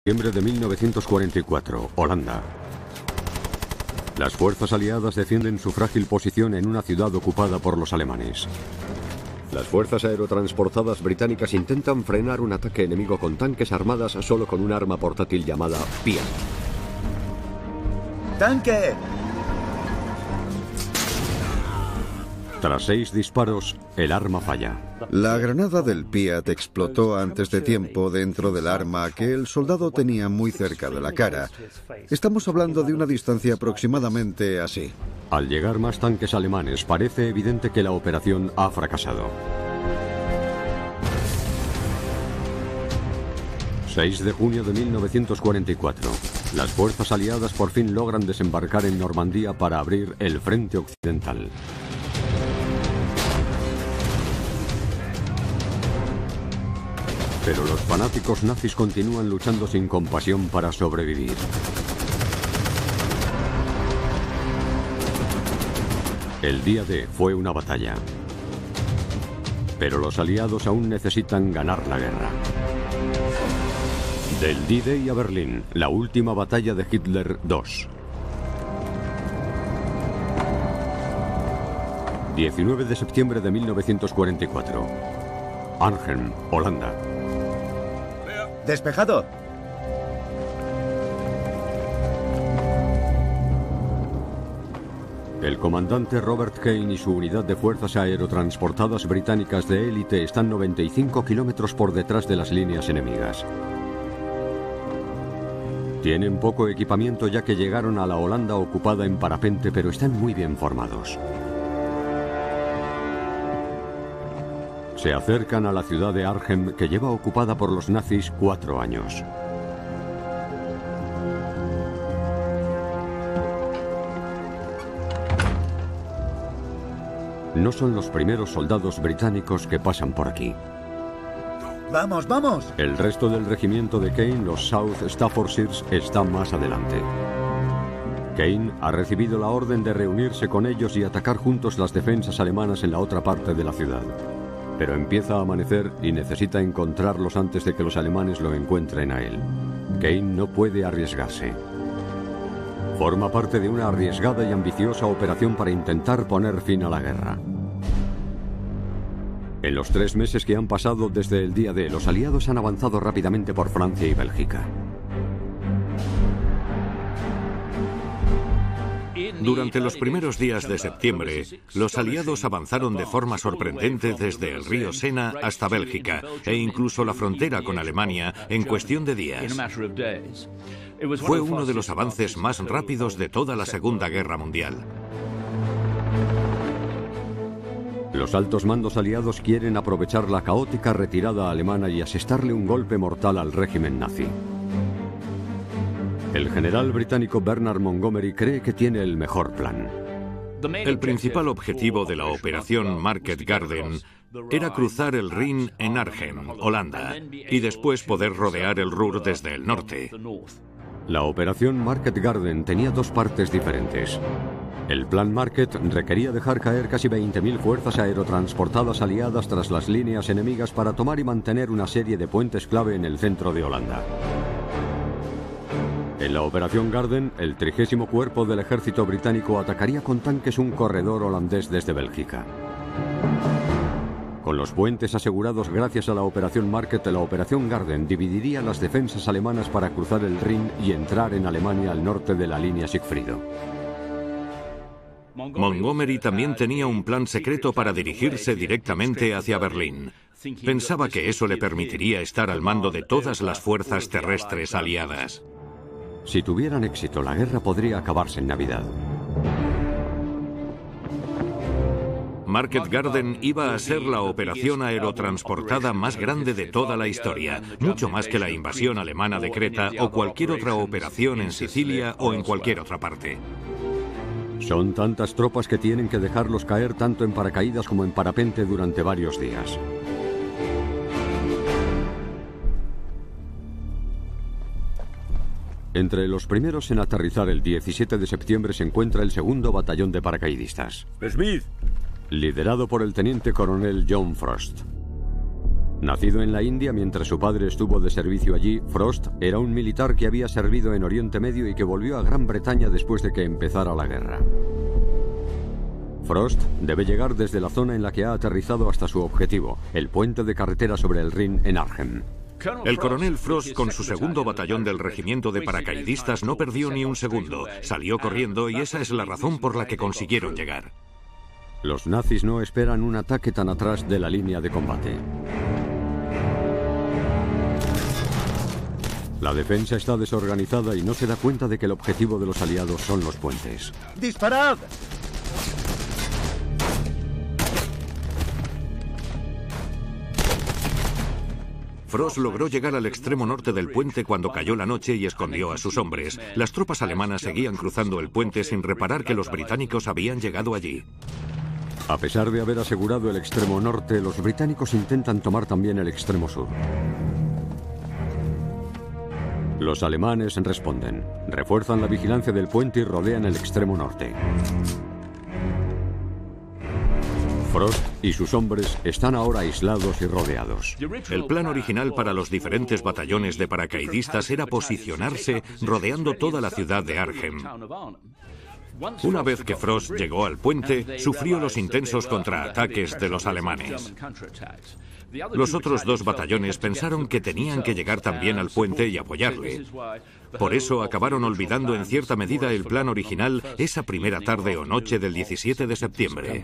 Septiembre de 1944, Holanda. Las fuerzas aliadas defienden su frágil posición en una ciudad ocupada por los alemanes. Las fuerzas aerotransportadas británicas intentan frenar un ataque enemigo con tanques armadas solo con un arma portátil llamada Piat. ¡Tanque! Tras 6 disparos, el arma falla. La granada del Piat explotó antes de tiempo dentro del arma que el soldado tenía muy cerca de la cara. Estamos hablando de una distancia aproximadamente así. Al llegar más tanques alemanes, parece evidente que la operación ha fracasado. 6 de junio de 1944. Las fuerzas aliadas por fin logran desembarcar en Normandía para abrir el frente occidental. Pero los fanáticos nazis continúan luchando sin compasión para sobrevivir. El día D fue una batalla. Pero los aliados aún necesitan ganar la guerra. Del D-Day a Berlín, la última batalla de Hitler 2. 19 de septiembre de 1944. Arnhem, Holanda. ¡Despejado! El comandante Robert Kane y su unidad de fuerzas aerotransportadas británicas de élite están 95 kilómetros por detrás de las líneas enemigas. Tienen poco equipamiento ya que llegaron a la Holanda ocupada en parapente, pero están muy bien formados. Se acercan a la ciudad de Arnhem, que lleva ocupada por los nazis 4 años. No son los primeros soldados británicos que pasan por aquí. ¡Vamos, vamos! El resto del regimiento de Kane, los South Staffordshires, está más adelante. Kane ha recibido la orden de reunirse con ellos y atacar juntos las defensas alemanas en la otra parte de la ciudad. Pero empieza a amanecer y necesita encontrarlos antes de que los alemanes lo encuentren a él. Kane no puede arriesgarse. Forma parte de una arriesgada y ambiciosa operación para intentar poner fin a la guerra. En los 3 meses que han pasado desde el día D, los aliados han avanzado rápidamente por Francia y Bélgica. Durante los primeros días de septiembre, los aliados avanzaron de forma sorprendente desde el río Sena hasta Bélgica e incluso la frontera con Alemania en cuestión de días. Fue uno de los avances más rápidos de toda la Segunda Guerra Mundial. Los altos mandos aliados quieren aprovechar la caótica retirada alemana y asestarle un golpe mortal al régimen nazi. El general británico Bernard Montgomery cree que tiene el mejor plan. El principal objetivo de la operación Market Garden era cruzar el Rin en Arnhem, Holanda, y después poder rodear el Ruhr desde el norte. La operación Market Garden tenía 2 partes diferentes. El plan Market requería dejar caer casi 20.000 fuerzas aerotransportadas aliadas tras las líneas enemigas para tomar y mantener una serie de puentes clave en el centro de Holanda. En la operación Garden, el 30º Cuerpo del Ejército Británico atacaría con tanques un corredor holandés desde Bélgica. Con los puentes asegurados gracias a la operación Market, la operación Garden dividiría las defensas alemanas para cruzar el Rin y entrar en Alemania al norte de la línea Siegfriedo. Montgomery también tenía un plan secreto para dirigirse directamente hacia Berlín. Pensaba que eso le permitiría estar al mando de todas las fuerzas terrestres aliadas. Si tuvieran éxito, la guerra podría acabarse en Navidad. Market Garden iba a ser la operación aerotransportada más grande de toda la historia, mucho más que la invasión alemana de Creta o cualquier otra operación en Sicilia o en cualquier otra parte. Son tantas tropas que tienen que dejarlos caer tanto en paracaídas como en parapente durante varios días. Entre los primeros en aterrizar el 17 de septiembre se encuentra el 2º Batallón de Paracaidistas. Smith. Liderado por el teniente coronel John Frost. Nacido en la India mientras su padre estuvo de servicio allí, Frost era un militar que había servido en Oriente Medio y que volvió a Gran Bretaña después de que empezara la guerra. Frost debe llegar desde la zona en la que ha aterrizado hasta su objetivo, el puente de carretera sobre el Rin en Arnhem. El coronel Frost, con su segundo batallón del regimiento de paracaidistas, no perdió ni un segundo. Salió corriendo y esa es la razón por la que consiguieron llegar. Los nazis no esperan un ataque tan atrás de la línea de combate. La defensa está desorganizada y no se da cuenta de que el objetivo de los aliados son los puentes. ¡Disparad! Frost logró llegar al extremo norte del puente cuando cayó la noche y escondió a sus hombres. Las tropas alemanas seguían cruzando el puente sin reparar que los británicos habían llegado allí. A pesar de haber asegurado el extremo norte, los británicos intentan tomar también el extremo sur. Los alemanes responden, refuerzan la vigilancia del puente y rodean el extremo norte. Frost y sus hombres están ahora aislados y rodeados. El plan original para los diferentes batallones de paracaidistas era posicionarse rodeando toda la ciudad de Arnhem. Una vez que Frost llegó al puente, sufrió los intensos contraataques de los alemanes. Los otros dos batallones pensaron que tenían que llegar también al puente y apoyarle. Por eso acabaron olvidando en cierta medida el plan original esa primera tarde o noche del 17 de septiembre.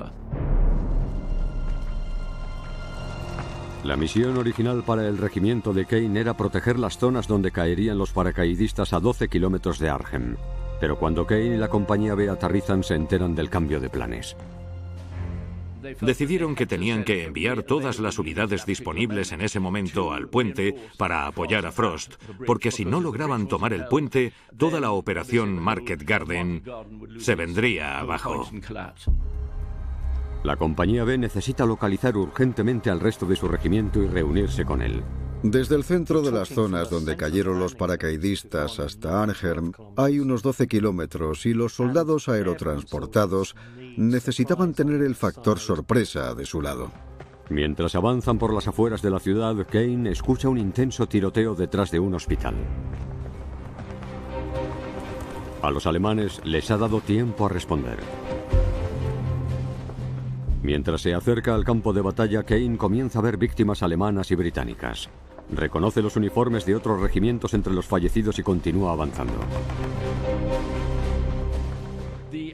La misión original para el regimiento de Kane era proteger las zonas donde caerían los paracaidistas a 12 kilómetros de Arnhem. Pero cuando Kane y la compañía B aterrizan se enteran del cambio de planes. Decidieron que tenían que enviar todas las unidades disponibles en ese momento al puente para apoyar a Frost, porque si no lograban tomar el puente, toda la operación Market Garden se vendría abajo. La compañía B necesita localizar urgentemente al resto de su regimiento y reunirse con él. Desde el centro de las zonas donde cayeron los paracaidistas hasta Arnhem hay unos 12 kilómetros y los soldados aerotransportados necesitaban tener el factor sorpresa de su lado. Mientras avanzan por las afueras de la ciudad, Kane escucha un intenso tiroteo detrás de un hospital. A los alemanes les ha dado tiempo a responder. Mientras se acerca al campo de batalla, Kane comienza a ver víctimas alemanas y británicas. Reconoce los uniformes de otros regimientos entre los fallecidos y continúa avanzando.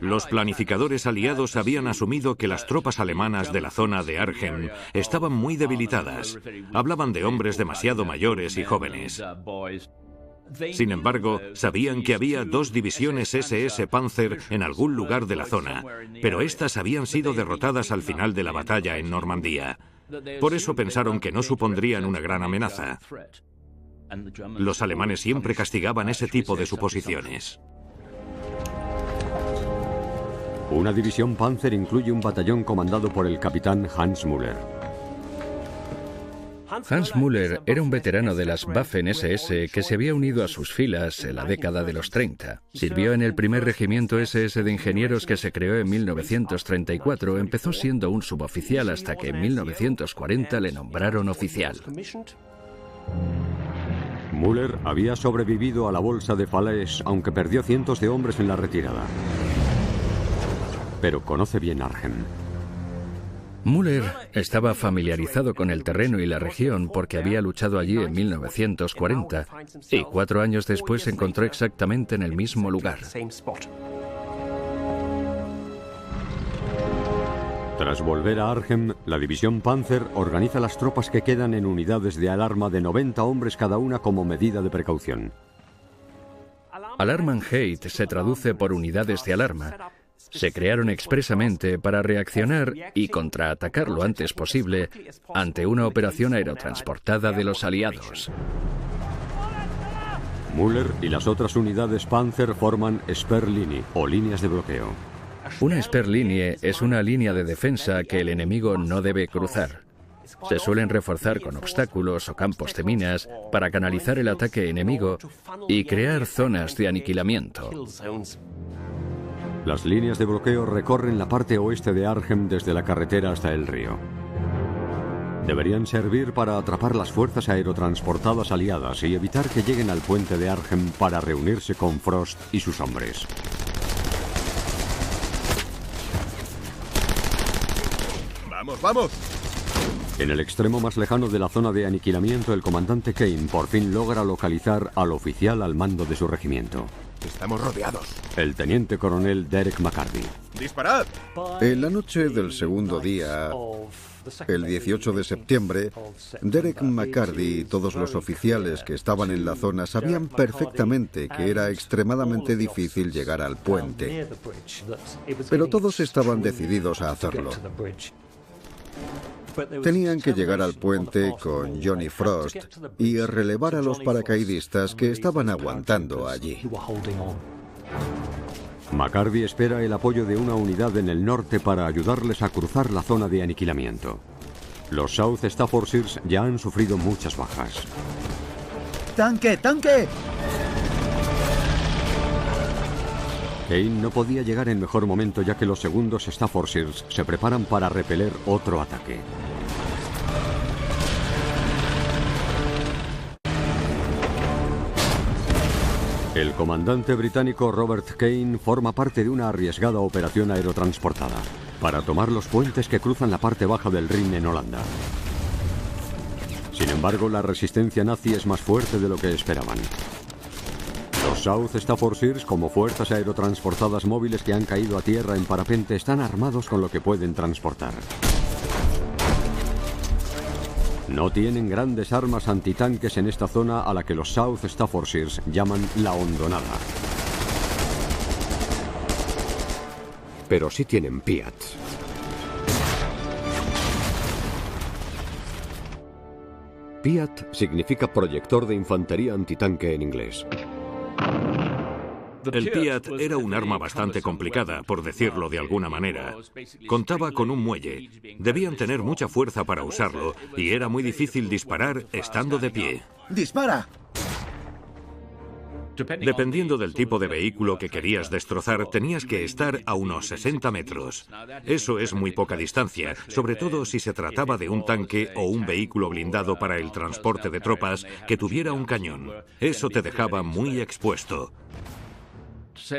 Los planificadores aliados habían asumido que las tropas alemanas de la zona de Arnhem estaban muy debilitadas. Hablaban de hombres demasiado mayores y jóvenes. Sin embargo, sabían que había 2 divisiones SS Panzer en algún lugar de la zona, pero estas habían sido derrotadas al final de la batalla en Normandía. Por eso pensaron que no supondrían una gran amenaza. Los alemanes siempre castigaban ese tipo de suposiciones. Una división Panzer incluye un batallón comandado por el capitán Hans Müller. Hans Müller era un veterano de las Waffen-SS que se había unido a sus filas en la década de los 30. Sirvió en el primer regimiento SS de ingenieros que se creó en 1934. Empezó siendo un suboficial hasta que en 1940 le nombraron oficial. Müller había sobrevivido a la bolsa de Falaise, aunque perdió cientos de hombres en la retirada. Pero conoce bien Arnhem. Müller estaba familiarizado con el terreno y la región porque había luchado allí en 1940 y 4 años después se encontró exactamente en el mismo lugar. Tras volver a Arnhem, la división Panzer organiza las tropas que quedan en unidades de alarma de 90 hombres cada una como medida de precaución. Alarmanheit se traduce por unidades de alarma. Se crearon expresamente para reaccionar y contraatacar lo antes posible ante una operación aerotransportada de los aliados. Müller y las otras unidades Panzer forman Sperrlinie o líneas de bloqueo. Una Sperrlinie es una línea de defensa que el enemigo no debe cruzar. Se suelen reforzar con obstáculos o campos de minas para canalizar el ataque enemigo y crear zonas de aniquilamiento. Las líneas de bloqueo recorren la parte oeste de Arnhem desde la carretera hasta el río. Deberían servir para atrapar las fuerzas aerotransportadas aliadas y evitar que lleguen al puente de Arnhem para reunirse con Frost y sus hombres. ¡Vamos, vamos! En el extremo más lejano de la zona de aniquilamiento, el comandante Kane por fin logra localizar al oficial al mando de su regimiento. Estamos rodeados. El teniente coronel Derek McCarthy. ¡Disparad! En la noche del segundo día, el 18 de septiembre, Derek McCarthy y todos los oficiales que estaban en la zona sabían perfectamente que era extremadamente difícil llegar al puente, pero todos estaban decididos a hacerlo. Tenían que llegar al puente con Johnny Frost y relevar a los paracaidistas que estaban aguantando allí. McCarthy espera el apoyo de una unidad en el norte para ayudarles a cruzar la zona de aniquilamiento. Los South Staffordshires ya han sufrido muchas bajas. ¡Tanque, tanque! Kane no podía llegar en mejor momento ya que los segundos Staffordshires se preparan para repeler otro ataque. El comandante británico Robert Kane forma parte de una arriesgada operación aerotransportada para tomar los puentes que cruzan la parte baja del Rin en Holanda. Sin embargo, la resistencia nazi es más fuerte de lo que esperaban. Los South Staffordshires, como fuerzas aerotransportadas móviles que han caído a tierra en parapente, están armados con lo que pueden transportar. No tienen grandes armas antitanques en esta zona a la que los South Staffordshires llaman la hondonada. Pero sí tienen Piats. Piat significa proyector de infantería antitanque en inglés. El Piat era un arma bastante complicada, por decirlo de alguna manera. Contaba con un muelle. Debían tener mucha fuerza para usarlo y era muy difícil disparar estando de pie. ¡Dispara! Dependiendo del tipo de vehículo que querías destrozar, tenías que estar a unos 60 metros. Eso es muy poca distancia, sobre todo si se trataba de un tanque o un vehículo blindado para el transporte de tropas que tuviera un cañón. Eso te dejaba muy expuesto.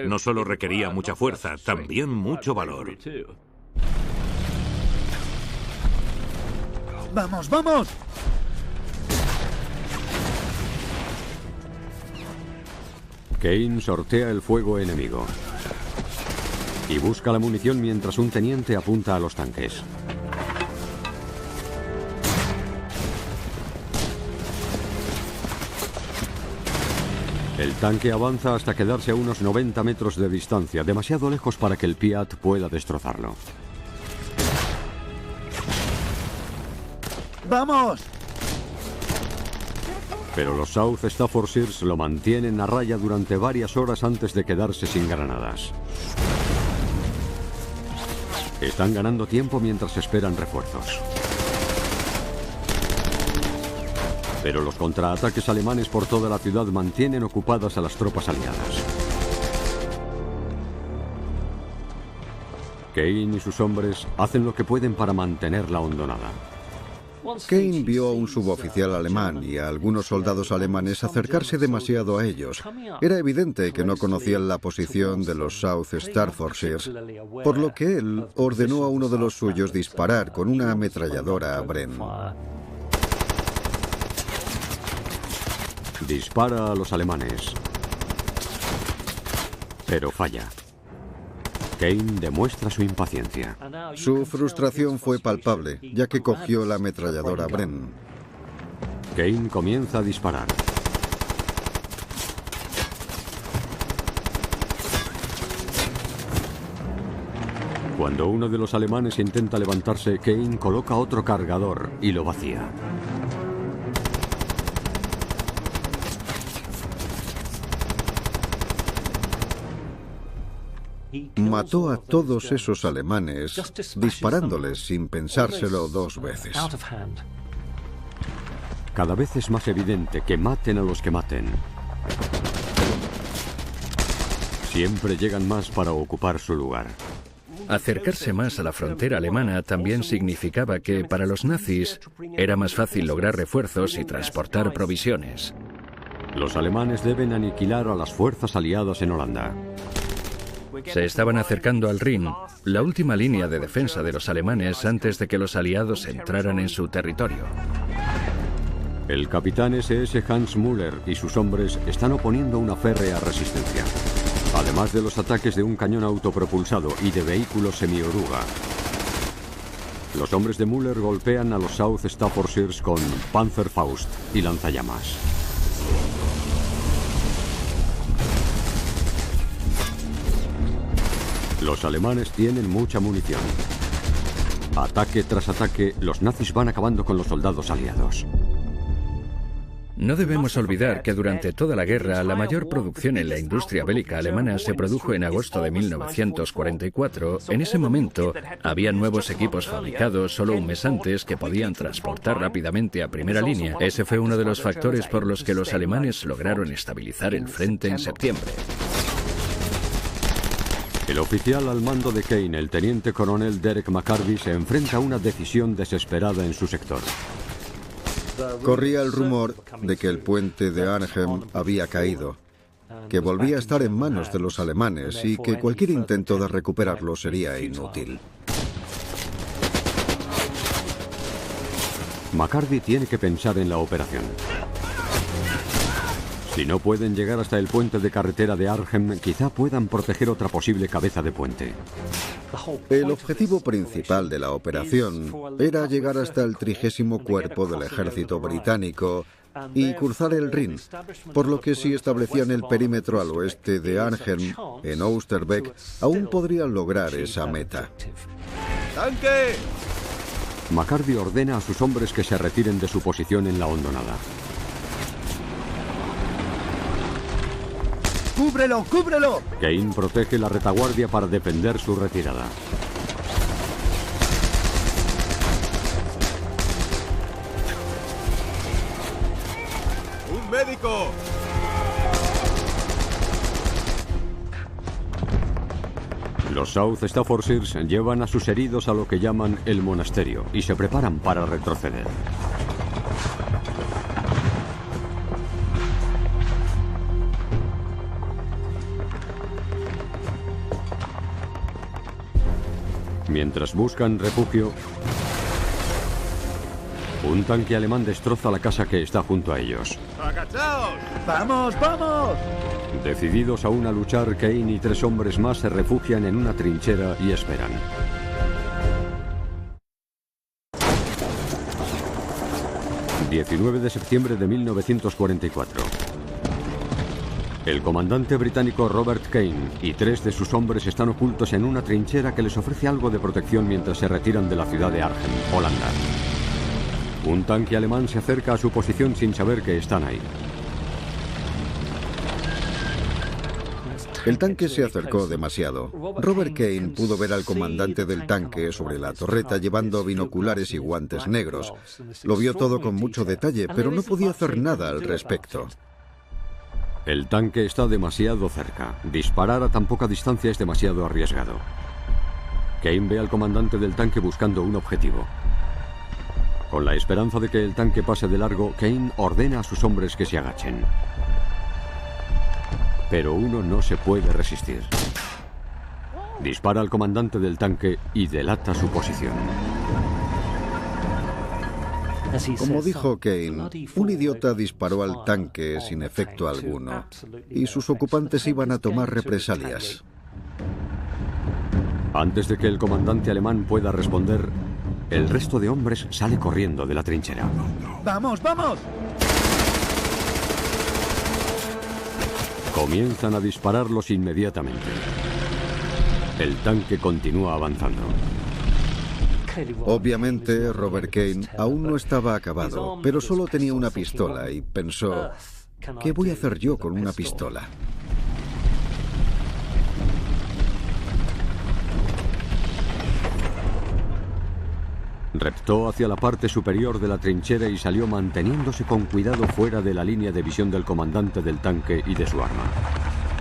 No solo requería mucha fuerza, también mucho valor. ¡Vamos, vamos! Kane sortea el fuego enemigo y busca la munición mientras un teniente apunta a los tanques. El tanque avanza hasta quedarse a unos 90 metros de distancia, demasiado lejos para que el Piat pueda destrozarlo. ¡Vamos! Pero los South Staffordshires lo mantienen a raya durante varias horas antes de quedarse sin granadas. Están ganando tiempo mientras esperan refuerzos. Pero los contraataques alemanes por toda la ciudad mantienen ocupadas a las tropas aliadas. Kane y sus hombres hacen lo que pueden para mantener la hondonada. Kane vio a un suboficial alemán y a algunos soldados alemanes acercarse demasiado a ellos. Era evidente que no conocían la posición de los South Staffordshires, por lo que él ordenó a uno de los suyos disparar con una ametralladora a Bren. Dispara a los alemanes, pero falla. Kane demuestra su impaciencia. Su frustración fue palpable, ya que cogió la ametralladora Bren. Kane comienza a disparar. Cuando uno de los alemanes intenta levantarse, Kane coloca otro cargador y lo vacía. Mató a todos esos alemanes disparándoles sin pensárselo dos veces. Cada vez es más evidente que maten a los que maten. Siempre llegan más para ocupar su lugar. Acercarse más a la frontera alemana también significaba que, para los nazis, era más fácil lograr refuerzos y transportar provisiones. Los alemanes deben aniquilar a las fuerzas aliadas en Holanda. Se estaban acercando al Rin, la última línea de defensa de los alemanes antes de que los aliados entraran en su territorio. El capitán SS Hans Müller y sus hombres están oponiendo una férrea resistencia, además de los ataques de un cañón autopropulsado y de vehículos semioruga. Los hombres de Müller golpean a los South Staffordshires con Panzerfaust y lanzallamas. Los alemanes tienen mucha munición. Ataque tras ataque, los nazis van acabando con los soldados aliados. No debemos olvidar que durante toda la guerra la mayor producción en la industria bélica alemana se produjo en agosto de 1944. En ese momento había nuevos equipos fabricados solo un mes antes que podían transportar rápidamente a primera línea. Ese fue uno de los factores por los que los alemanes lograron estabilizar el frente en septiembre. El oficial al mando de Kane, el teniente coronel Derek McCarthy, se enfrenta a una decisión desesperada en su sector. Corría el rumor de que el puente de Arnhem había caído, que volvía a estar en manos de los alemanes y que cualquier intento de recuperarlo sería inútil. McCarthy tiene que pensar en la operación. Si no pueden llegar hasta el puente de carretera de Arnhem, quizá puedan proteger otra posible cabeza de puente. El objetivo principal de la operación era llegar hasta el 30º Cuerpo del Ejército Británico y cruzar el Rin, por lo que si establecían el perímetro al oeste de Arnhem, en Oosterbeek, aún podrían lograr esa meta. ¡Tanque! McCarthy ordena a sus hombres que se retiren de su posición en la hondonada. ¡Cúbrelo, cúbrelo! Kane protege la retaguardia para defender su retirada. ¡Un médico! Los South Staffordshires llevan a sus heridos a lo que llaman el monasterio y se preparan para retroceder. Mientras buscan refugio, un tanque alemán destroza la casa que está junto a ellos. ¡Agachaos! ¡Vamos, vamos! Decididos aún a luchar, Kane y 3 hombres más se refugian en una trinchera y esperan. ...19 de septiembre de 1944... El comandante británico Robert Kane y 3 de sus hombres están ocultos en una trinchera que les ofrece algo de protección mientras se retiran de la ciudad de Arnhem, Holanda. Un tanque alemán se acerca a su posición sin saber que están ahí. El tanque se acercó demasiado. Robert Kane pudo ver al comandante del tanque sobre la torreta llevando binoculares y guantes negros. Lo vio todo con mucho detalle, pero no podía hacer nada al respecto. El tanque está demasiado cerca. Disparar a tan poca distancia es demasiado arriesgado. Kane ve al comandante del tanque buscando un objetivo. Con la esperanza de que el tanque pase de largo, Kane ordena a sus hombres que se agachen. Pero uno no se puede resistir. Dispara al comandante del tanque y delata su posición. Como dijo Kane, un idiota disparó al tanque sin efecto alguno, y sus ocupantes iban a tomar represalias. Antes de que el comandante alemán pueda responder, el resto de hombres sale corriendo de la trinchera. ¡Vamos, vamos! Comienzan a dispararlos inmediatamente. El tanque continúa avanzando. Obviamente, Robert Kane aún no estaba acabado, pero solo tenía una pistola y pensó, ¿qué voy a hacer yo con una pistola? Reptó hacia la parte superior de la trinchera y salió manteniéndose con cuidado fuera de la línea de visión del comandante del tanque y de su arma.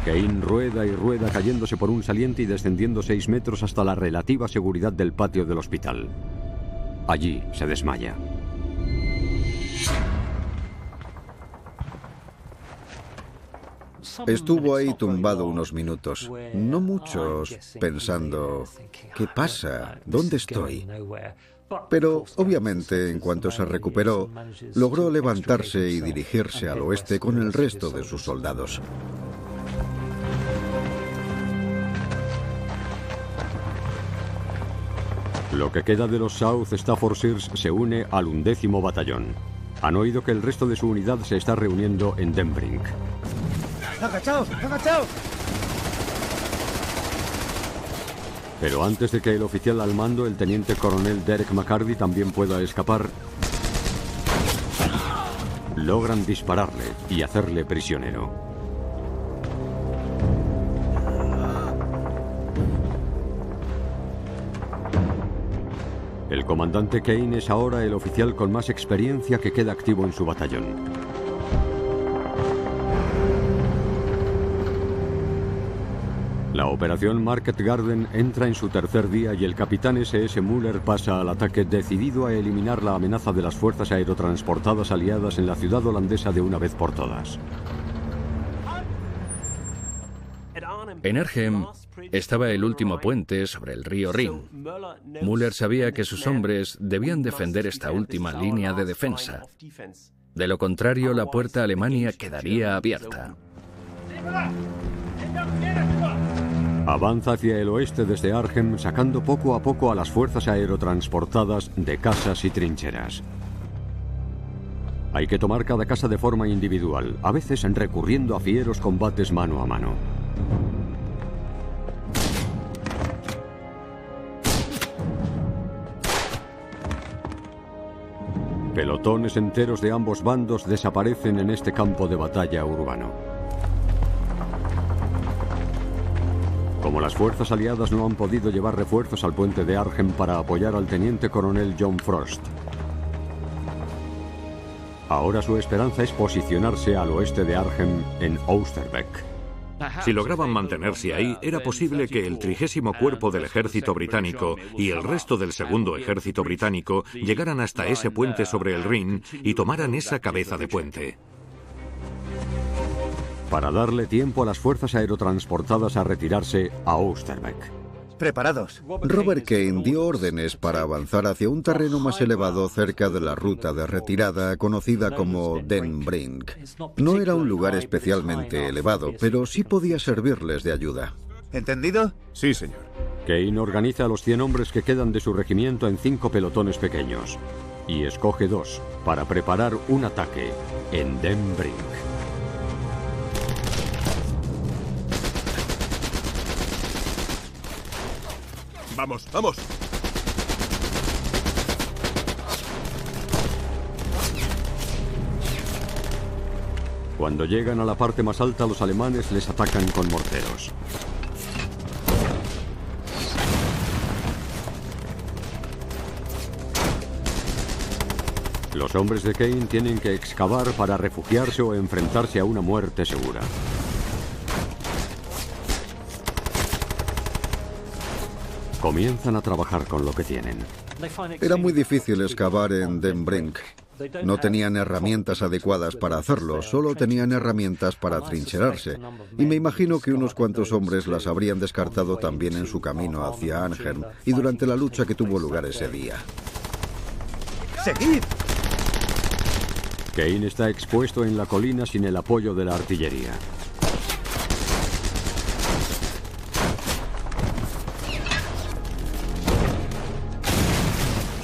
Kane rueda y rueda cayéndose por un saliente y descendiendo 6 metros hasta la relativa seguridad del patio del hospital. Allí se desmaya. Estuvo ahí tumbado unos minutos, no muchos, pensando, ¿qué pasa? ¿Dónde estoy? Pero, obviamente, en cuanto se recuperó, logró levantarse y dirigirse al oeste con el resto de sus soldados. Lo que queda de los South Staffordshires se une al 11º batallón. Han oído que el resto de su unidad se está reuniendo en Denbrink. ¡Agachaos! ¡Agachaos! Pero antes de que el oficial al mando, el teniente coronel Derek McCarthy, también pueda escapar, logran dispararle y hacerle prisionero. El comandante Kane es ahora el oficial con más experiencia que queda activo en su batallón. La operación Market Garden entra en su tercer día y el capitán S.S. Muller pasa al ataque decidido a eliminar la amenaza de las fuerzas aerotransportadas aliadas en la ciudad holandesa de una vez por todas. En Arnhem estaba el último puente sobre el río Rin. Muller sabía que sus hombres debían defender esta última línea de defensa. De lo contrario, la puerta a Alemania quedaría abierta. Avanza hacia el oeste desde Arnhem, sacando poco a poco a las fuerzas aerotransportadas de casas y trincheras. Hay que tomar cada casa de forma individual, a veces recurriendo a fieros combates mano a mano. Pelotones enteros de ambos bandos desaparecen en este campo de batalla urbano. Como las fuerzas aliadas no han podido llevar refuerzos al puente de Arnhem para apoyar al teniente coronel John Frost, ahora su esperanza es posicionarse al oeste de Arnhem en Oosterbeek. Si lograban mantenerse ahí, era posible que el 30º Cuerpo del Ejército Británico y el resto del 2º Ejército Británico llegaran hasta ese puente sobre el Rin y tomaran esa cabeza de puente. Para darle tiempo a las fuerzas aerotransportadas a retirarse a Oosterbeek. Preparados. Robert Kane dio órdenes para avanzar hacia un terreno más elevado cerca de la ruta de retirada conocida como Denbrink. No era un lugar especialmente elevado, pero sí podía servirles de ayuda. ¿Entendido? Sí, señor. Kane organiza a los 100 hombres que quedan de su regimiento en 5 pelotones pequeños y escoge 2 para preparar un ataque en Denbrink. ¡Vamos, vamos! Cuando llegan a la parte más alta, los alemanes les atacan con morteros. Los hombres de Kane tienen que excavar para refugiarse o enfrentarse a una muerte segura. Comienzan a trabajar con lo que tienen. Era muy difícil excavar en Denbrink. No tenían herramientas adecuadas para hacerlo, solo tenían herramientas para trincherarse. Y me imagino que unos cuantos hombres las habrían descartado también en su camino hacia Arnhem y durante la lucha que tuvo lugar ese día. ¡Seguid! Kane está expuesto en la colina sin el apoyo de la artillería.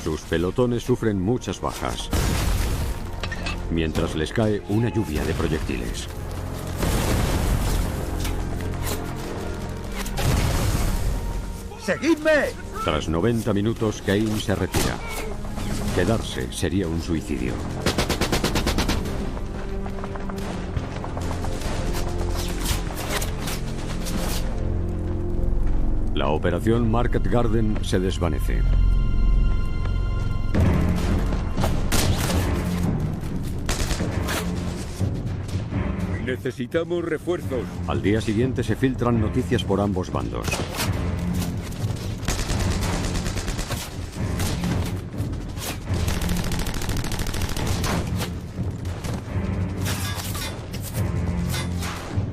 Sus pelotones sufren muchas bajas, mientras les cae una lluvia de proyectiles. ¡Seguidme! Tras 90 minutos, Kane se retira. Quedarse sería un suicidio. La operación Market Garden se desvanece. Necesitamos refuerzos. Al día siguiente se filtran noticias por ambos bandos.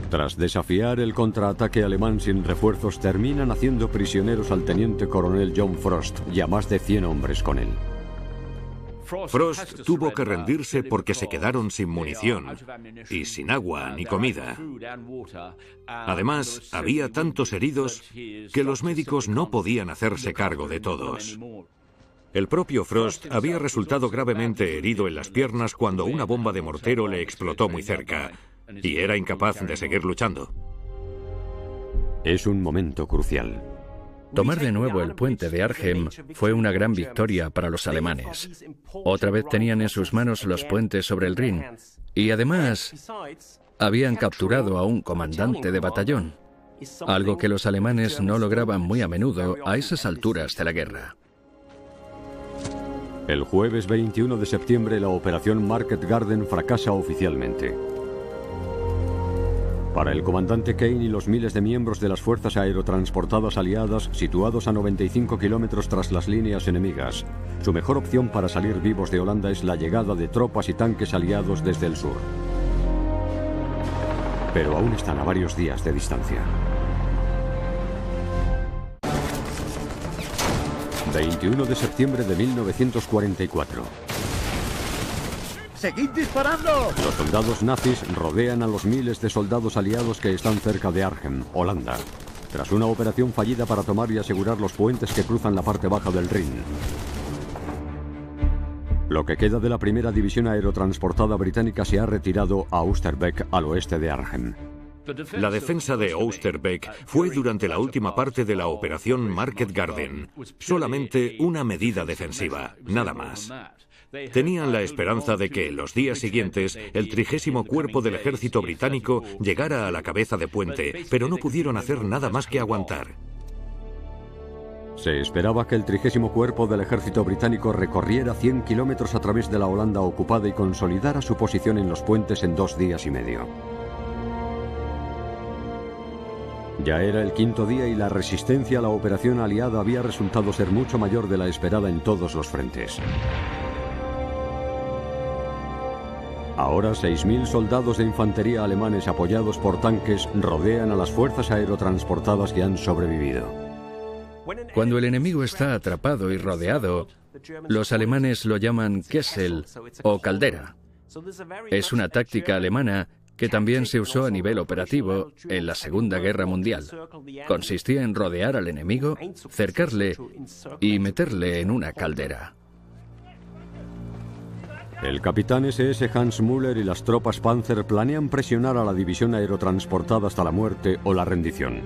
Tras desafiar el contraataque alemán sin refuerzos, terminan haciendo prisioneros al teniente coronel John Frost y a más de 100 hombres con él. Frost tuvo que rendirse porque se quedaron sin munición y sin agua ni comida. Además, había tantos heridos que los médicos no podían hacerse cargo de todos. El propio Frost había resultado gravemente herido en las piernas cuando una bomba de mortero le explotó muy cerca y era incapaz de seguir luchando. Es un momento crucial. Tomar de nuevo el puente de Arnhem fue una gran victoria para los alemanes. Otra vez tenían en sus manos los puentes sobre el Rin y además habían capturado a un comandante de batallón, algo que los alemanes no lograban muy a menudo a esas alturas de la guerra. El jueves 21 de septiembre la operación Market Garden fracasa oficialmente. Para el comandante Kane y los miles de miembros de las fuerzas aerotransportadas aliadas situados a 95 kilómetros tras las líneas enemigas, su mejor opción para salir vivos de Holanda es la llegada de tropas y tanques aliados desde el sur. Pero aún están a varios días de distancia. 21 de septiembre de 1944. ¡Seguid disparando! Los soldados nazis rodean a los miles de soldados aliados que están cerca de Arnhem, Holanda, tras una operación fallida para tomar y asegurar los puentes que cruzan la parte baja del Rin. Lo que queda de la primera división aerotransportada británica se ha retirado a Oosterbeek, al oeste de Arnhem. La defensa de Oosterbeek fue durante la última parte de la operación Market Garden, solamente una medida defensiva, nada más. Tenían la esperanza de que en los días siguientes el 30º Cuerpo del Ejército Británico llegara a la cabeza de puente, pero no pudieron hacer nada más que aguantar. Se esperaba que el 30º Cuerpo del Ejército Británico recorriera 100 kilómetros a través de la Holanda ocupada y consolidara su posición en los puentes en 2 días y medio. Ya era el 5.º día y la resistencia a la operación aliada había resultado ser mucho mayor de la esperada en todos los frentes. Ahora 6.000 soldados de infantería alemanes apoyados por tanques rodean a las fuerzas aerotransportadas que han sobrevivido. Cuando el enemigo está atrapado y rodeado, los alemanes lo llaman Kessel o caldera. Es una táctica alemana que también se usó a nivel operativo en la Segunda Guerra Mundial. Consistía en rodear al enemigo, cercarle y meterle en una caldera. El capitán SS Hans Müller y las tropas Panzer planean presionar a la división aerotransportada hasta la muerte o la rendición.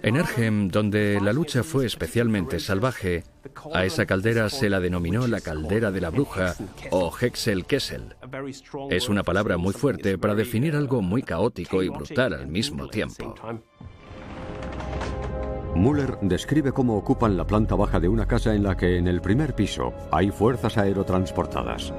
En Arnhem, donde la lucha fue especialmente salvaje, a esa caldera se la denominó la caldera de la bruja o Hexel-Kessel. Es una palabra muy fuerte para definir algo muy caótico y brutal al mismo tiempo. Müller describe cómo ocupan la planta baja de una casa en la que en el primer piso hay fuerzas aerotransportadas.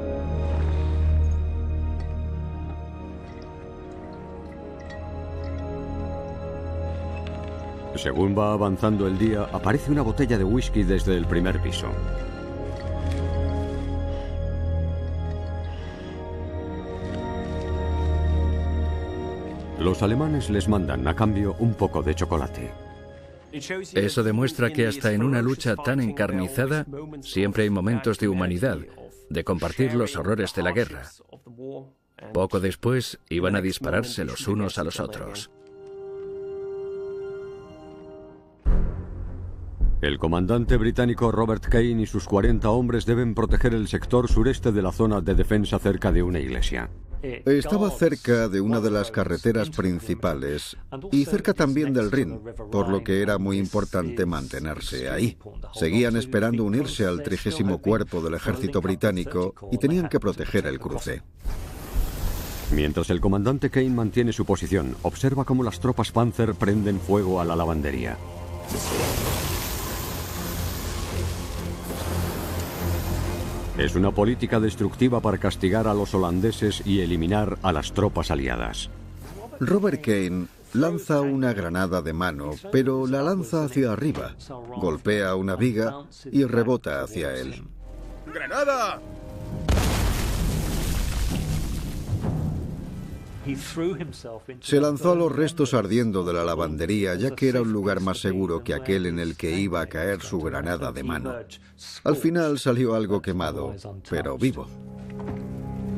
Según va avanzando el día, aparece una botella de whisky desde el primer piso. Los alemanes les mandan a cambio un poco de chocolate. Eso demuestra que hasta en una lucha tan encarnizada siempre hay momentos de humanidad, de compartir los horrores de la guerra. Poco después iban a dispararse los unos a los otros. El comandante británico Robert Kane y sus 40 hombres deben proteger el sector sureste de la zona de defensa cerca de una iglesia. Estaba cerca de una de las carreteras principales y cerca también del Rin, por lo que era muy importante mantenerse ahí. Seguían esperando unirse al 30º Cuerpo del Ejército Británico y tenían que proteger el cruce. Mientras el comandante Kane mantiene su posición, observa cómo las tropas Panzer prenden fuego a la lavandería. Es una política destructiva para castigar a los holandeses y eliminar a las tropas aliadas. Robert Kane lanza una granada de mano, pero la lanza hacia arriba, golpea una viga y rebota hacia él. ¡Granada! Se lanzó a los restos ardiendo de la lavandería, ya que era un lugar más seguro que aquel en el que iba a caer su granada de mano. Al final salió algo quemado, pero vivo.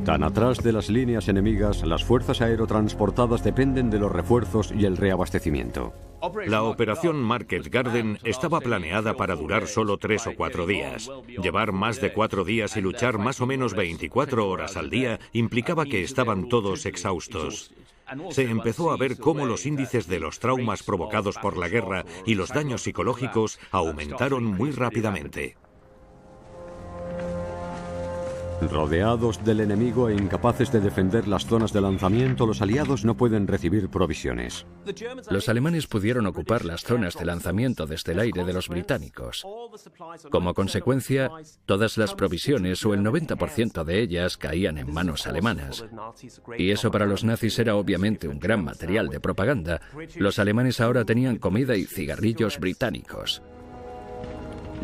Tan atrás de las líneas enemigas, las fuerzas aerotransportadas dependen de los refuerzos y el reabastecimiento. La operación Market Garden estaba planeada para durar solo 3 o 4 días. Llevar más de 4 días y luchar más o menos 24 horas al día implicaba que estaban todos exhaustos. Se empezó a ver cómo los índices de los traumas provocados por la guerra y los daños psicológicos aumentaron muy rápidamente. Rodeados del enemigo e incapaces de defender las zonas de lanzamiento, los aliados no pueden recibir provisiones. Los alemanes pudieron ocupar las zonas de lanzamiento desde el aire de los británicos. Como consecuencia, todas las provisiones o el 90% de ellas caían en manos alemanas. Y eso para los nazis era obviamente un gran material de propaganda. Los alemanes ahora tenían comida y cigarrillos británicos.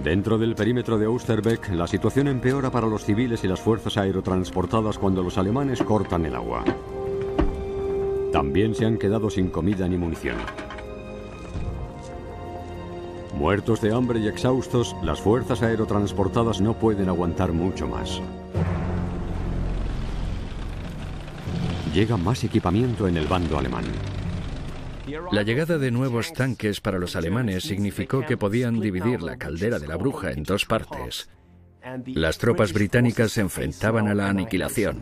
Dentro del perímetro de Oosterbeek, la situación empeora para los civiles y las fuerzas aerotransportadas cuando los alemanes cortan el agua. También se han quedado sin comida ni munición. Muertos de hambre y exhaustos, las fuerzas aerotransportadas no pueden aguantar mucho más. Llega más equipamiento en el bando alemán. La llegada de nuevos tanques para los alemanes significó que podían dividir la caldera de la Bruja en 2 partes. Las tropas británicas se enfrentaban a la aniquilación.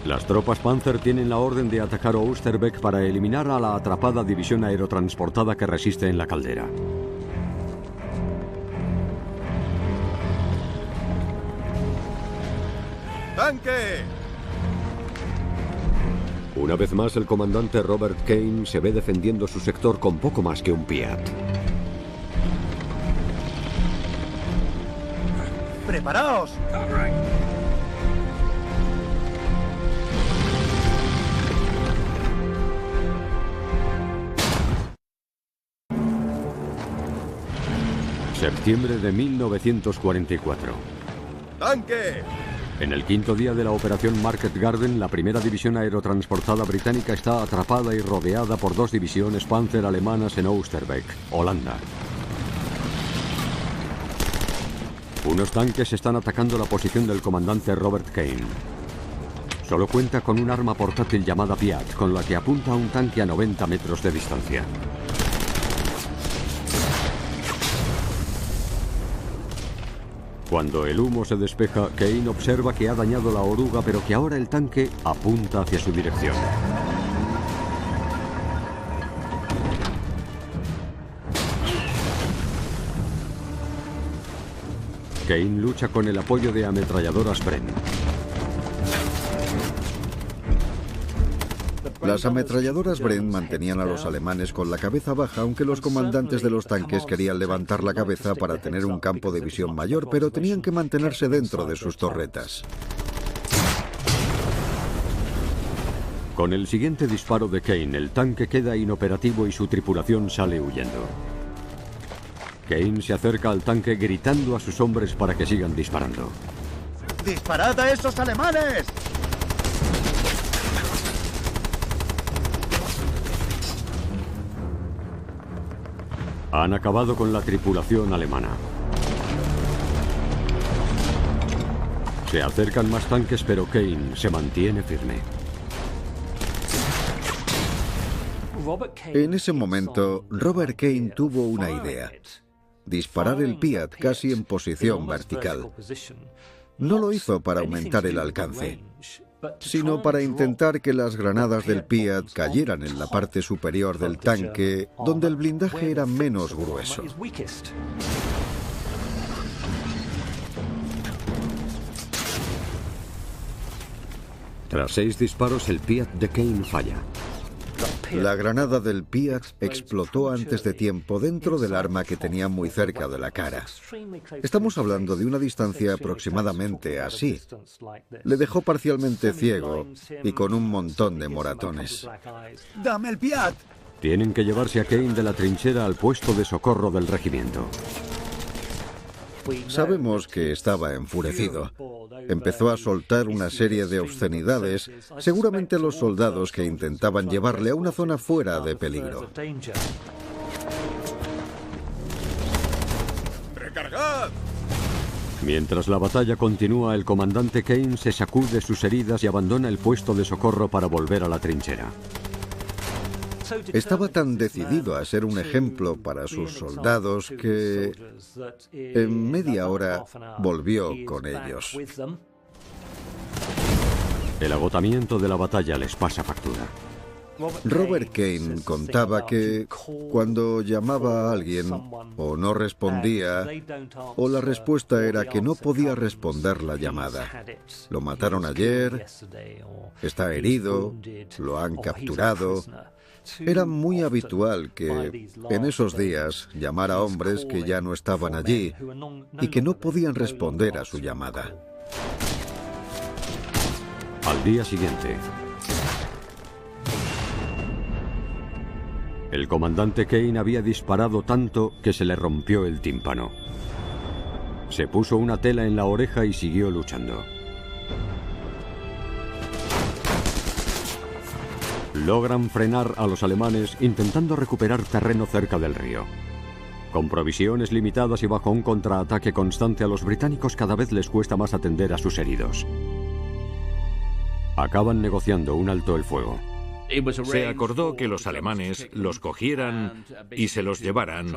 Las tropas Panzer tienen la orden de atacar Oosterbeek para eliminar a la atrapada división aerotransportada que resiste en la caldera. ¡Tanque! Una vez más, el comandante Robert Kane se ve defendiendo su sector con poco más que un Piat. ¡Preparaos! Septiembre de 1944. ¡Tanque! En el 5º día de la operación Market Garden, la primera división aerotransportada británica está atrapada y rodeada por 2 divisiones Panzer alemanas en Oosterbeek, Holanda. Unos tanques están atacando la posición del comandante Robert Kane. Solo cuenta con un arma portátil llamada Piat, con la que apunta a un tanque a 90 metros de distancia. Cuando el humo se despeja, Kane observa que ha dañado la oruga, pero que ahora el tanque apunta hacia su dirección. Kane lucha con el apoyo de ametralladoras Bren. Las ametralladoras Bren mantenían a los alemanes con la cabeza baja, aunque los comandantes de los tanques querían levantar la cabeza para tener un campo de visión mayor, pero tenían que mantenerse dentro de sus torretas. Con el siguiente disparo de Kane, el tanque queda inoperativo y su tripulación sale huyendo. Kane se acerca al tanque gritando a sus hombres para que sigan disparando. ¡Disparad a esos alemanes! Han acabado con la tripulación alemana. Se acercan más tanques, pero Kane se mantiene firme. En ese momento, Robert Kane tuvo una idea: disparar el Piat casi en posición vertical. No lo hizo para aumentar el alcance, sino para intentar que las granadas del Piat cayeran en la parte superior del tanque, donde el blindaje era menos grueso. Tras 6 disparos, el Piat de Kane falla. La granada del Piat explotó antes de tiempo dentro del arma que tenía muy cerca de la cara. Estamos hablando de una distancia aproximadamente así. Le dejó parcialmente ciego y con un montón de moratones. ¡Dame el Piat! Tienen que llevarse a Kane de la trinchera al puesto de socorro del regimiento. Sabemos que estaba enfurecido. Empezó a soltar una serie de obscenidades, seguramente los soldados que intentaban llevarle a una zona fuera de peligro. ¡Recargad! Mientras la batalla continúa, el comandante Kane se sacude sus heridas y abandona el puesto de socorro para volver a la trinchera. Estaba tan decidido a ser un ejemplo para sus soldados que en media hora volvió con ellos. El agotamiento de la batalla les pasa factura. Robert Kane contaba que cuando llamaba a alguien o no respondía, o la respuesta era que no podía responder la llamada. Lo mataron ayer, está herido, lo han capturado. Era muy habitual que en esos días llamara a hombres que ya no estaban allí y que no podían responder a su llamada. Al día siguiente, el comandante Kane había disparado tanto que se le rompió el tímpano. Se puso una tela en la oreja y siguió luchando. Logran frenar a los alemanes intentando recuperar terreno cerca del río. Con provisiones limitadas y bajo un contraataque constante, a los británicos cada vez les cuesta más atender a sus heridos. Acaban negociando un alto el fuego. Se acordó que los alemanes los cogieran y se los llevaran,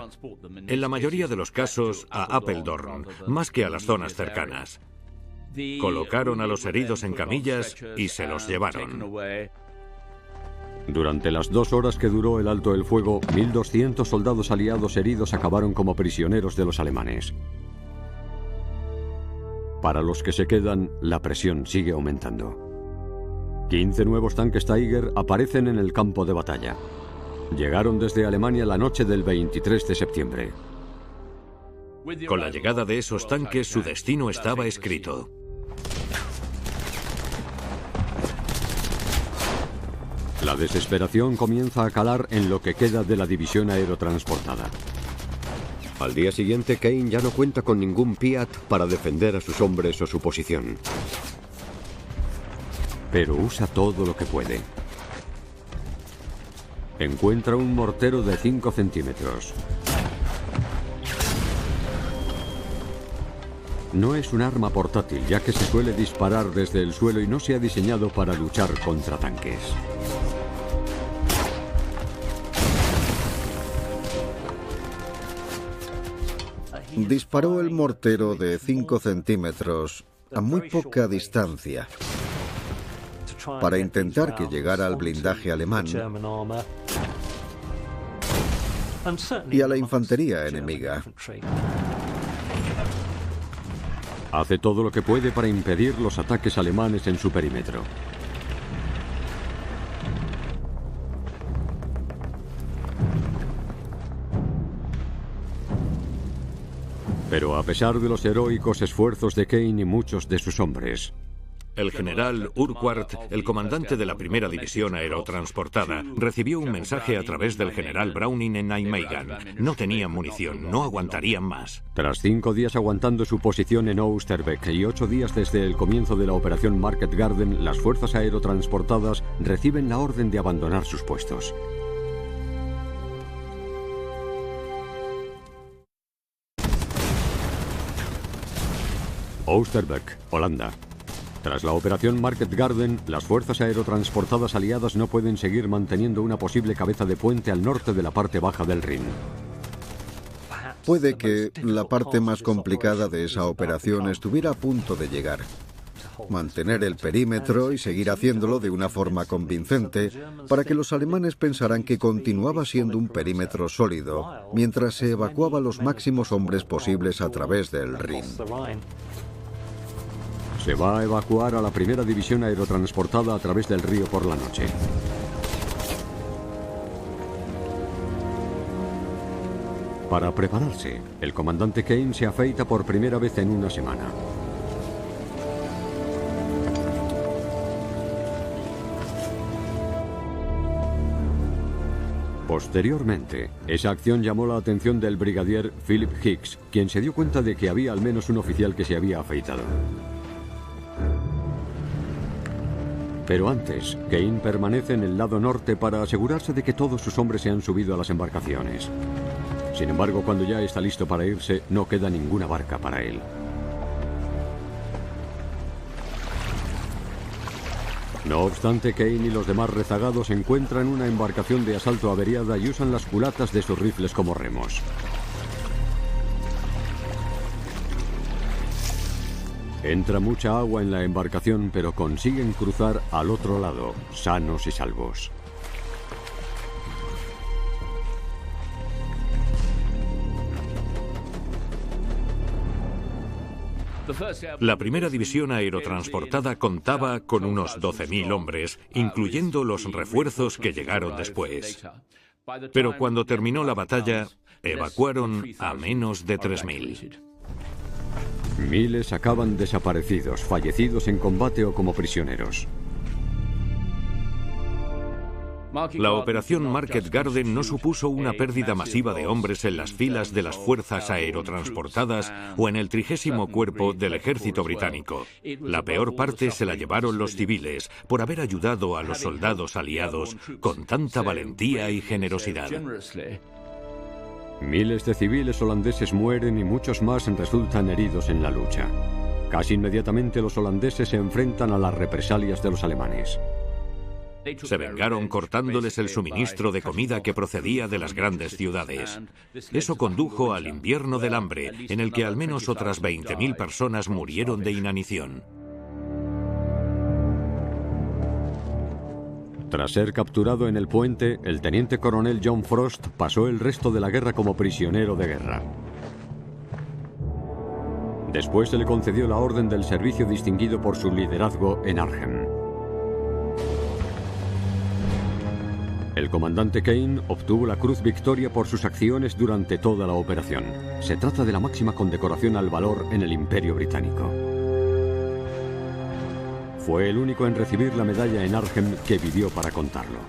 en la mayoría de los casos, a Apeldoorn, más que a las zonas cercanas. Colocaron a los heridos en camillas y se los llevaron. Durante las 2 horas que duró el alto el fuego, 1.200 soldados aliados heridos acabaron como prisioneros de los alemanes. Para los que se quedan, la presión sigue aumentando. 15 nuevos tanques Tiger aparecen en el campo de batalla. Llegaron desde Alemania la noche del 23 de septiembre. Con la llegada de esos tanques, su destino estaba escrito. La desesperación comienza a calar en lo que queda de la división aerotransportada. Al día siguiente, Kane ya no cuenta con ningún Piat para defender a sus hombres o su posición. Pero usa todo lo que puede. Encuentra un mortero de 5 centímetros. No es un arma portátil, ya que se suele disparar desde el suelo y no se ha diseñado para luchar contra tanques. Disparó el mortero de 5 centímetros a muy poca distancia para intentar que llegara al blindaje alemán y a la infantería enemiga. Hace todo lo que puede para impedir los ataques alemanes en su perímetro. Pero a pesar de los heroicos esfuerzos de Kane y muchos de sus hombres, El general Urquhart, el comandante de la primera división aerotransportada, recibió un mensaje a través del general Browning en Nijmegen. No tenían munición, no aguantarían más. Tras 5 días aguantando su posición en Oosterbeek y 8 días desde el comienzo de la operación Market Garden, las fuerzas aerotransportadas reciben la orden de abandonar sus puestos. Oosterbeek, Holanda. Tras la operación Market Garden, las fuerzas aerotransportadas aliadas no pueden seguir manteniendo una posible cabeza de puente al norte de la parte baja del Rin. Puede que la parte más complicada de esa operación estuviera a punto de llegar. Mantener el perímetro y seguir haciéndolo de una forma convincente para que los alemanes pensaran que continuaba siendo un perímetro sólido mientras se evacuaba los máximos hombres posibles a través del Rin. Se va a evacuar a la primera división aerotransportada a través del río por la noche. Para prepararse, el comandante Kane se afeita por primera vez en una semana. Posteriormente, esa acción llamó la atención del brigadier Philip Hicks, quien se dio cuenta de que había al menos un oficial que se había afeitado. Pero antes, Kane permanece en el lado norte para asegurarse de que todos sus hombres se han subido a las embarcaciones. Sin embargo, cuando ya está listo para irse, no queda ninguna barca para él. No obstante, Kane y los demás rezagados encuentran una embarcación de asalto averiada y usan las culatas de sus rifles como remos. Entra mucha agua en la embarcación, pero consiguen cruzar al otro lado, sanos y salvos. La primera división aerotransportada contaba con unos 12.000 hombres, incluyendo los refuerzos que llegaron después. Pero cuando terminó la batalla, evacuaron a menos de 3.000. Miles acaban desaparecidos, fallecidos en combate o como prisioneros. La operación Market Garden no supuso una pérdida masiva de hombres en las filas de las fuerzas aerotransportadas o en el 30º Cuerpo del Ejército Británico. La peor parte se la llevaron los civiles por haber ayudado a los soldados aliados con tanta valentía y generosidad. Miles de civiles holandeses mueren y muchos más resultan heridos en la lucha. Casi inmediatamente los holandeses se enfrentan a las represalias de los alemanes. Se vengaron cortándoles el suministro de comida que procedía de las grandes ciudades. Eso condujo al invierno del hambre, en el que al menos otras 20.000 personas murieron de inanición. Tras ser capturado en el puente, el teniente coronel John Frost pasó el resto de la guerra como prisionero de guerra. Después se le concedió la Orden del Servicio Distinguido por su liderazgo en Arnhem. El comandante Kane obtuvo la Cruz Victoria por sus acciones durante toda la operación. Se trata de la máxima condecoración al valor en el Imperio Británico. Fue el único en recibir la medalla en Arnhem que vivió para contarlo.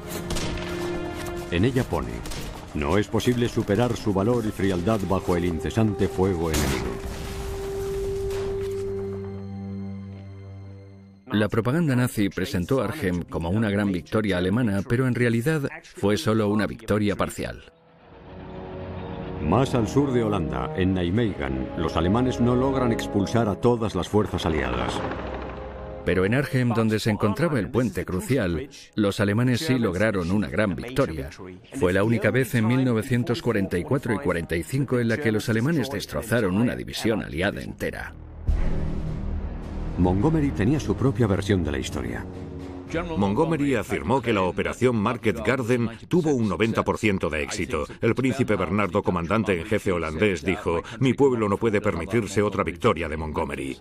En ella pone: no es posible superar su valor y frialdad bajo el incesante fuego enemigo. La propaganda nazi presentó Arnhem como una gran victoria alemana, pero en realidad fue solo una victoria parcial. Más al sur de Holanda, en Nijmegen, los alemanes no logran expulsar a todas las fuerzas aliadas. Pero en Arnhem, donde se encontraba el puente crucial, los alemanes sí lograron una gran victoria. Fue la única vez en 1944 y 45 en la que los alemanes destrozaron una división aliada entera. Montgomery tenía su propia versión de la historia. Montgomery afirmó que la operación Market Garden tuvo un 90% de éxito. El príncipe Bernardo, comandante en jefe holandés, dijo: «Mi pueblo no puede permitirse otra victoria de Montgomery».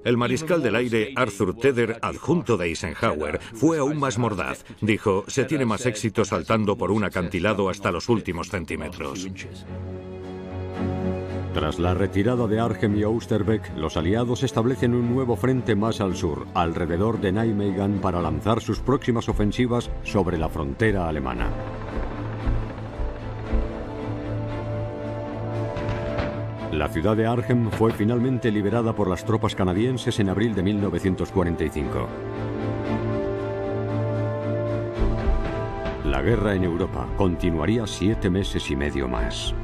El mariscal del aire Arthur Tedder, adjunto de Eisenhower, fue aún más mordaz. Dijo: «Se tiene más éxito saltando por un acantilado hasta los últimos centímetros». Tras la retirada de Arnhem y Oosterbeek, los aliados establecen un nuevo frente más al sur, alrededor de Nijmegen, para lanzar sus próximas ofensivas sobre la frontera alemana. La ciudad de Arnhem fue finalmente liberada por las tropas canadienses en abril de 1945. La guerra en Europa continuaría 7 meses y medio más.